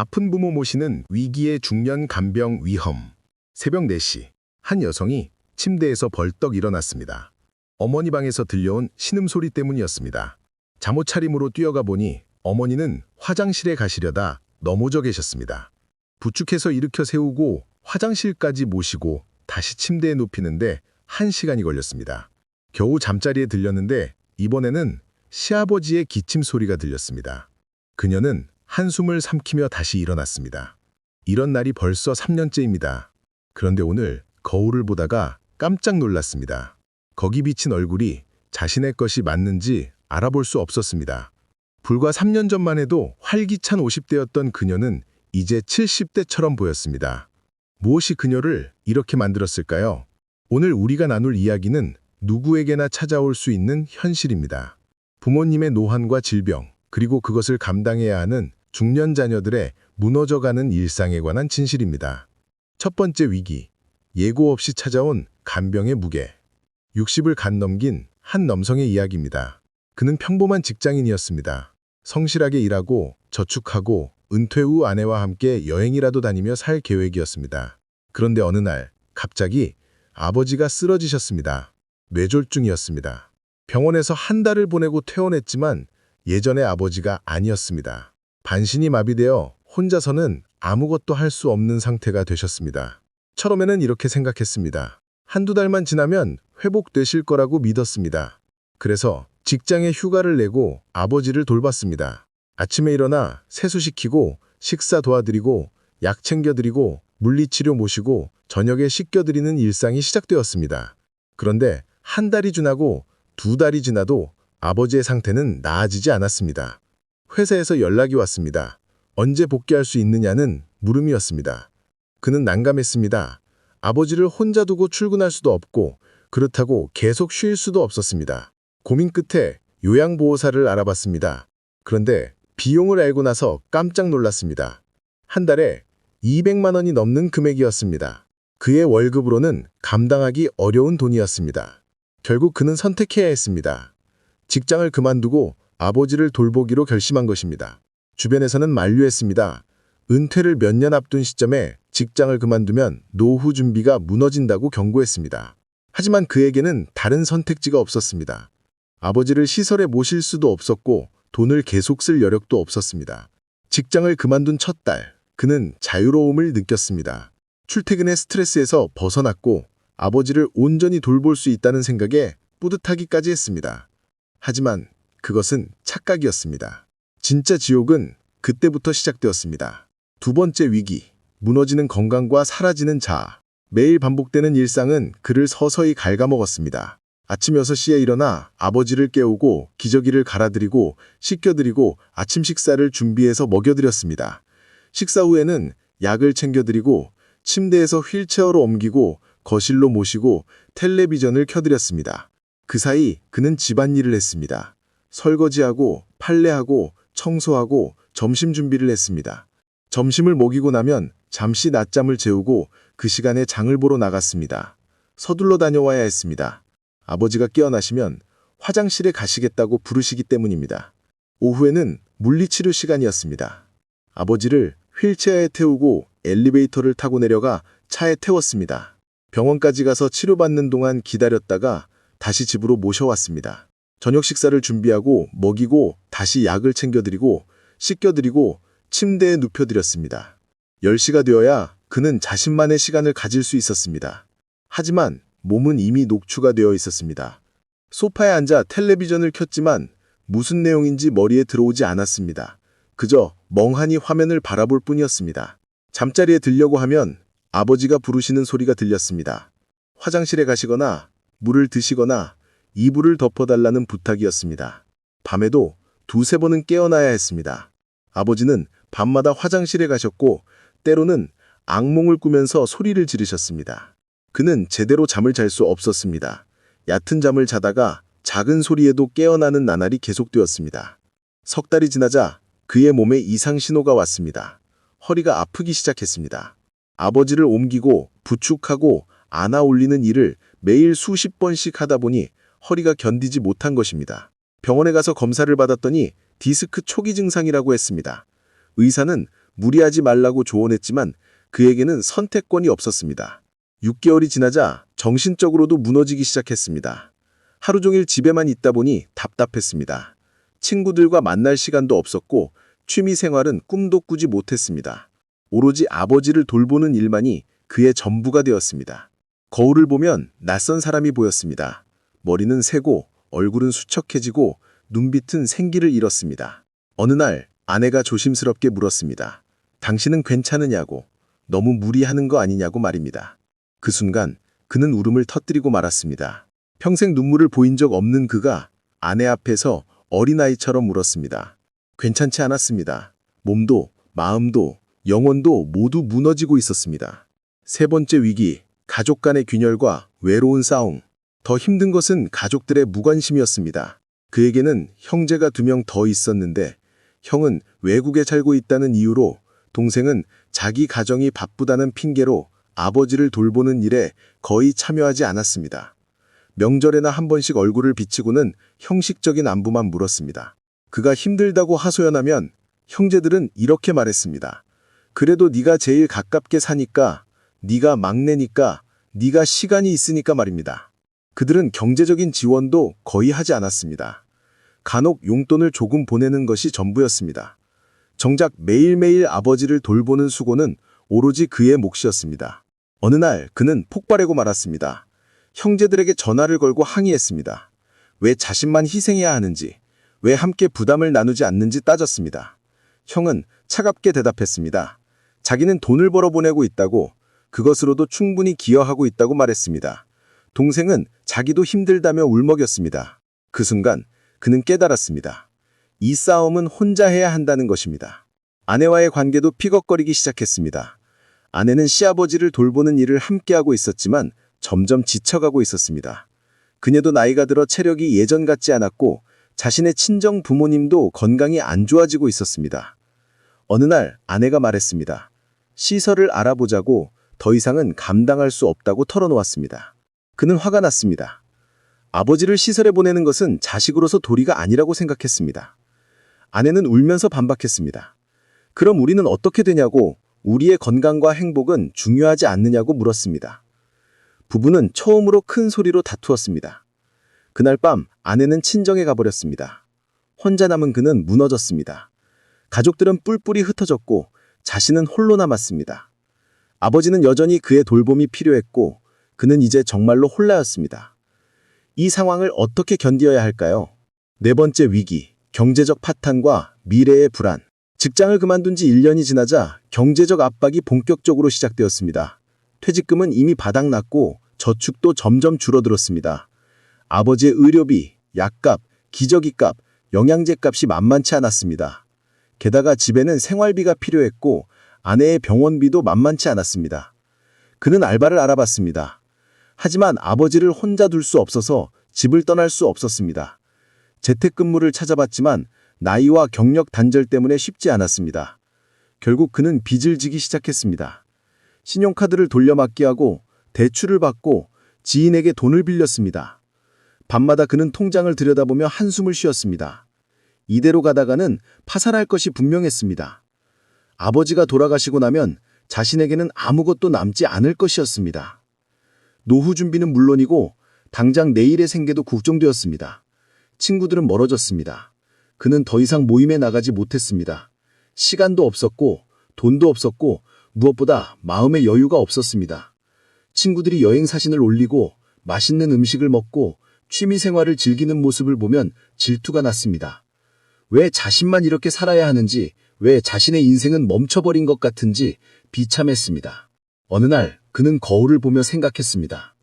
아픈 부모 모시는 위기의 중년 간병 위험. 새벽 4시, 한 여성이 침대에서 벌떡 일어났습니다. 어머니 방에서 들려온 신음소리 때문이었습니다. 잠옷 차림으로 뛰어가 보니 어머니는 화장실에 가시려다 넘어져 계셨습니다. 부축해서 일으켜 세우고 화장실까지 모시고 다시 침대에 눕히는데 1시간이 걸렸습니다. 겨우 잠자리에 들렸는데 이번에는 시아버지의 기침 소리가 들렸습니다. 그녀는 한숨을 삼키며 다시 일어났습니다. 이런 날이 벌써 3년째입니다. 그런데 오늘 거울을 보다가 깜짝 놀랐습니다. 거기 비친 얼굴이 자신의 것이 맞는지 알아볼 수 없었습니다. 불과 3년 전만 해도 활기찬 50대였던 그녀는 이제 70대처럼 보였습니다. 무엇이 그녀를 이렇게 만들었을까요? 오늘 우리가 나눌 이야기는 누구에게나 찾아올 수 있는 현실입니다. 부모님의 노환과 질병, 그리고 그것을 감당해야 하는 중년 자녀들의 무너져가는 일상에 관한 진실입니다. 첫 번째 위기, 예고 없이 찾아온 간병의 무게. 60을 간 넘긴 한 남성의 이야기입니다. 그는 평범한 직장인이었습니다. 성실하게 일하고 저축하고 은퇴 후 아내와 함께 여행이라도 다니며 살 계획이었습니다. 그런데 어느 날 갑자기 아버지가 쓰러지셨습니다. 뇌졸중이었습니다. 병원에서 한 달을 보내고 퇴원했지만 예전의 아버지가 아니었습니다. 반신이 마비되어 혼자서는 아무것도 할 수 없는 상태가 되셨습니다. 처음에는 이렇게 생각했습니다. 한두 달만 지나면 회복되실 거라고 믿었습니다. 그래서 직장에 휴가를 내고 아버지를 돌봤습니다. 아침에 일어나 세수시키고 식사 도와드리고 약 챙겨드리고 물리치료 모시고 저녁에 씻겨드리는 일상이 시작되었습니다. 그런데 한 달이 지나고 2달이 지나도 아버지의 상태는 나아지지 않았습니다. 회사에서 연락이 왔습니다. 언제 복귀할 수 있느냐는 물음이었습니다. 그는 난감했습니다. 아버지를 혼자 두고 출근할 수도 없고 그렇다고 계속 쉴 수도 없었습니다. 고민 끝에 요양보호사를 알아봤습니다. 그런데 비용을 알고 나서 깜짝 놀랐습니다. 한 달에 200만 원이 넘는 금액이었습니다. 그의 월급으로는 감당하기 어려운 돈이었습니다. 결국 그는 선택해야 했습니다. 직장을 그만두고 아버지를 돌보기로 결심한 것입니다. 주변에서는 만류했습니다. 은퇴를 몇 년 앞둔 시점에 직장을 그만두면 노후 준비가 무너진다고 경고했습니다. 하지만 그에게는 다른 선택지가 없었습니다. 아버지를 시설에 모실 수도 없었고 돈을 계속 쓸 여력도 없었습니다. 직장을 그만둔 첫 달, 그는 자유로움을 느꼈습니다. 출퇴근의 스트레스에서 벗어났고 아버지를 온전히 돌볼 수 있다는 생각에 뿌듯하기까지 했습니다. 하지만 그것은 착각이었습니다. 진짜 지옥은 그때부터 시작되었습니다. 두 번째 위기, 무너지는 건강과 사라지는 자아. 매일 반복되는 일상은 그를 서서히 갉아먹었습니다. 아침 6시에 일어나 아버지를 깨우고 기저귀를 갈아드리고 씻겨드리고 아침 식사를 준비해서 먹여드렸습니다. 식사 후에는 약을 챙겨드리고 침대에서 휠체어로 옮기고 거실로 모시고 텔레비전을 켜드렸습니다. 그 사이 그는 집안일을 했습니다. 설거지하고 빨래하고 청소하고 점심 준비를 했습니다. 점심을 먹이고 나면 잠시 낮잠을 재우고 그 시간에 장을 보러 나갔습니다. 서둘러 다녀와야 했습니다. 아버지가 깨어나시면 화장실에 가시겠다고 부르시기 때문입니다. 오후에는 물리치료 시간이었습니다. 아버지를 휠체어에 태우고 엘리베이터를 타고 내려가 차에 태웠습니다. 병원까지 가서 치료받는 동안 기다렸다가 다시 집으로 모셔왔습니다. 저녁 식사를 준비하고 먹이고 다시 약을 챙겨드리고 씻겨드리고 침대에 눕혀드렸습니다. 10시가 되어야 그는 자신만의 시간을 가질 수 있었습니다. 하지만 몸은 이미 녹초가 되어 있었습니다. 소파에 앉아 텔레비전을 켰지만 무슨 내용인지 머리에 들어오지 않았습니다. 그저 멍하니 화면을 바라볼 뿐이었습니다. 잠자리에 들려고 하면 아버지가 부르시는 소리가 들렸습니다. 화장실에 가시거나 물을 드시거나 이불을 덮어달라는 부탁이었습니다. 밤에도 2~3번은 깨어나야 했습니다. 아버지는 밤마다 화장실에 가셨고 때로는 악몽을 꾸면서 소리를 지르셨습니다. 그는 제대로 잠을 잘 수 없었습니다. 얕은 잠을 자다가 작은 소리에도 깨어나는 나날이 계속되었습니다. 석 달이 지나자 그의 몸에 이상 신호가 왔습니다. 허리가 아프기 시작했습니다. 아버지를 옮기고 부축하고 안아 올리는 일을 매일 수십 번씩 하다 보니 허리가 견디지 못한 것입니다. 병원에 가서 검사를 받았더니 디스크 초기 증상이라고 했습니다. 의사는 무리하지 말라고 조언했지만 그에게는 선택권이 없었습니다. 6개월이 지나자 정신적으로도 무너지기 시작했습니다. 하루 종일 집에만 있다 보니 답답했습니다. 친구들과 만날 시간도 없었고 취미 생활은 꿈도 꾸지 못했습니다. 오로지 아버지를 돌보는 일만이 그의 전부가 되었습니다. 거울을 보면 낯선 사람이 보였습니다. 머리는 새고 얼굴은 수척해지고 눈빛은 생기를 잃었습니다. 어느 날 아내가 조심스럽게 물었습니다. 당신은 괜찮으냐고, 너무 무리하는 거 아니냐고 말입니다. 그 순간 그는 울음을 터뜨리고 말았습니다. 평생 눈물을 보인 적 없는 그가 아내 앞에서 어린아이처럼 울었습니다. 괜찮지 않았습니다. 몸도 마음도 영혼도 모두 무너지고 있었습니다. 세 번째 위기, 가족 간의 균열과 외로운 싸움. 더 힘든 것은 가족들의 무관심이었습니다. 그에게는 형제가 2명 더 있었는데 형은 외국에 살고 있다는 이유로, 동생은 자기 가정이 바쁘다는 핑계로 아버지를 돌보는 일에 거의 참여하지 않았습니다. 명절에나 한 번씩 얼굴을 비치고는 형식적인 안부만 물었습니다. 그가 힘들다고 하소연하면 형제들은 이렇게 말했습니다. 그래도 네가 제일 가깝게 사니까, 네가 막내니까, 네가 시간이 있으니까 말입니다. 그들은 경제적인 지원도 거의 하지 않았습니다. 간혹 용돈을 조금 보내는 것이 전부였습니다. 정작 매일매일 아버지를 돌보는 수고는 오로지 그의 몫이었습니다. 어느 날 그는 폭발하고 말았습니다. 형제들에게 전화를 걸고 항의했습니다. 왜 자신만 희생해야 하는지, 왜 함께 부담을 나누지 않는지 따졌습니다. 형은 차갑게 대답했습니다. 자기는 돈을 벌어보내고 있다고, 그것으로도 충분히 기여하고 있다고 말했습니다. 동생은 자기도 힘들다며 울먹였습니다. 그 순간 그는 깨달았습니다. 이 싸움은 혼자 해야 한다는 것입니다. 아내와의 관계도 피걱거리기 시작했습니다. 아내는 시아버지를 돌보는 일을 함께하고 있었지만 점점 지쳐가고 있었습니다. 그녀도 나이가 들어 체력이 예전 같지 않았고 자신의 친정 부모님도 건강이 안 좋아지고 있었습니다. 어느 날 아내가 말했습니다. 시설을 알아보자고 더 이상은 감당할 수 없다고 털어놓았습니다. 그는 화가 났습니다. 아버지를 시설에 보내는 것은 자식으로서 도리가 아니라고 생각했습니다. 아내는 울면서 반박했습니다. 그럼 우리는 어떻게 되냐고, 우리의 건강과 행복은 중요하지 않느냐고 물었습니다. 부부는 처음으로 큰 소리로 다투었습니다. 그날 밤 아내는 친정에 가버렸습니다. 혼자 남은 그는 무너졌습니다. 가족들은 뿔뿔이 흩어졌고 자신은 홀로 남았습니다. 아버지는 여전히 그의 돌봄이 필요했고 그는 이제 정말로 홀라였습니다. 이 상황을 어떻게 견디어야 할까요? 네 번째 위기, 경제적 파탄과 미래의 불안. 직장을 그만둔 지 1년이 지나자 경제적 압박이 본격적으로 시작되었습니다. 퇴직금은 이미 바닥났고 저축도 점점 줄어들었습니다. 아버지의 의료비, 약값, 기저귀값, 영양제 값이 만만치 않았습니다. 게다가 집에는 생활비가 필요했고 아내의 병원비도 만만치 않았습니다. 그는 알바를 알아봤습니다. 하지만 아버지를 혼자 둘 수 없어서 집을 떠날 수 없었습니다. 재택근무를 찾아봤지만 나이와 경력 단절 때문에 쉽지 않았습니다. 결국 그는 빚을 지기 시작했습니다. 신용카드를 돌려막기 하고 대출을 받고 지인에게 돈을 빌렸습니다. 밤마다 그는 통장을 들여다보며 한숨을 쉬었습니다. 이대로 가다가는 파산할 것이 분명했습니다. 아버지가 돌아가시고 나면 자신에게는 아무것도 남지 않을 것이었습니다. 노후 준비는 물론이고 당장 내일의 생계도 걱정되었습니다. 친구들은 멀어졌습니다. 그는 더 이상 모임에 나가지 못했습니다. 시간도 없었고 돈도 없었고 무엇보다 마음의 여유가 없었습니다. 친구들이 여행 사진을 올리고 맛있는 음식을 먹고 취미 생활을 즐기는 모습을 보면 질투가 났습니다. 왜 자신만 이렇게 살아야 하는지, 왜 자신의 인생은 멈춰버린 것 같은지 비참했습니다. 어느 날 그는 거울을 보며 생각했습니다.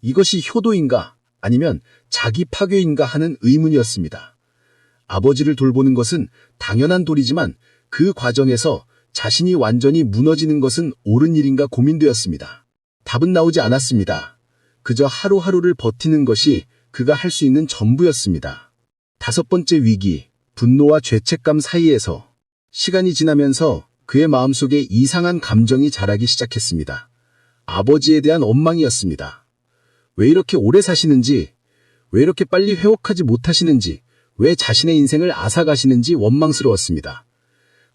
이것이 효도인가 아니면 자기 파괴인가 하는 의문이었습니다. 아버지를 돌보는 것은 당연한 도리지만 그 과정에서 자신이 완전히 무너지는 것은 옳은 일인가 고민되었습니다. 답은 나오지 않았습니다. 그저 하루하루를 버티는 것이 그가 할 수 있는 전부였습니다. 다섯 번째 위기, 분노와 죄책감 사이에서. 시간이 지나면서 그의 마음속에 이상한 감정이 자라기 시작했습니다. 아버지에 대한 원망이었습니다. 왜 이렇게 오래 사시는지, 왜 이렇게 빨리 회복하지 못하시는지, 왜 자신의 인생을 앗아가시는지 원망스러웠습니다.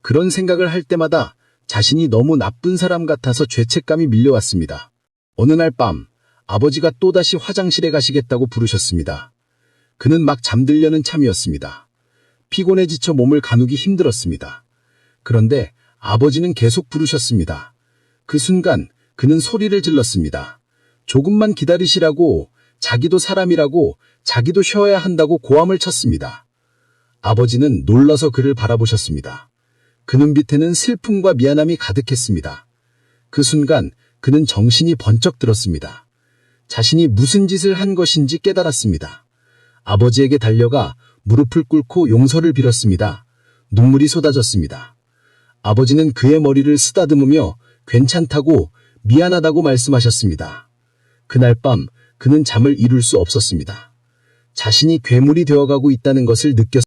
그런 생각을 할 때마다 자신이 너무 나쁜 사람 같아서 죄책감이 밀려왔습니다. 어느 날 밤, 아버지가 또다시 화장실에 가시겠다고 부르셨습니다. 그는 막 잠들려는 참이었습니다. 피곤해 지쳐 몸을 가누기 힘들었습니다. 그런데 아버지는 계속 부르셨습니다. 그 순간 그는 소리를 질렀습니다. 조금만 기다리시라고, 자기도 사람이라고, 자기도 쉬어야 한다고 고함을 쳤습니다. 아버지는 놀라서 그를 바라보셨습니다. 그 눈빛에는 슬픔과 미안함이 가득했습니다. 그 순간 그는 정신이 번쩍 들었습니다. 자신이 무슨 짓을 한 것인지 깨달았습니다. 아버지에게 달려가 무릎을 꿇고 용서를 빌었습니다. 눈물이 쏟아졌습니다. 아버지는 그의 머리를 쓰다듬으며 괜찮다고, 미안하다고 말씀하셨습니다. 그날 밤 그는 잠을 이룰 수 없었습니다. 자신이 괴물이 되어가고 있다는 것을 느꼈습니다.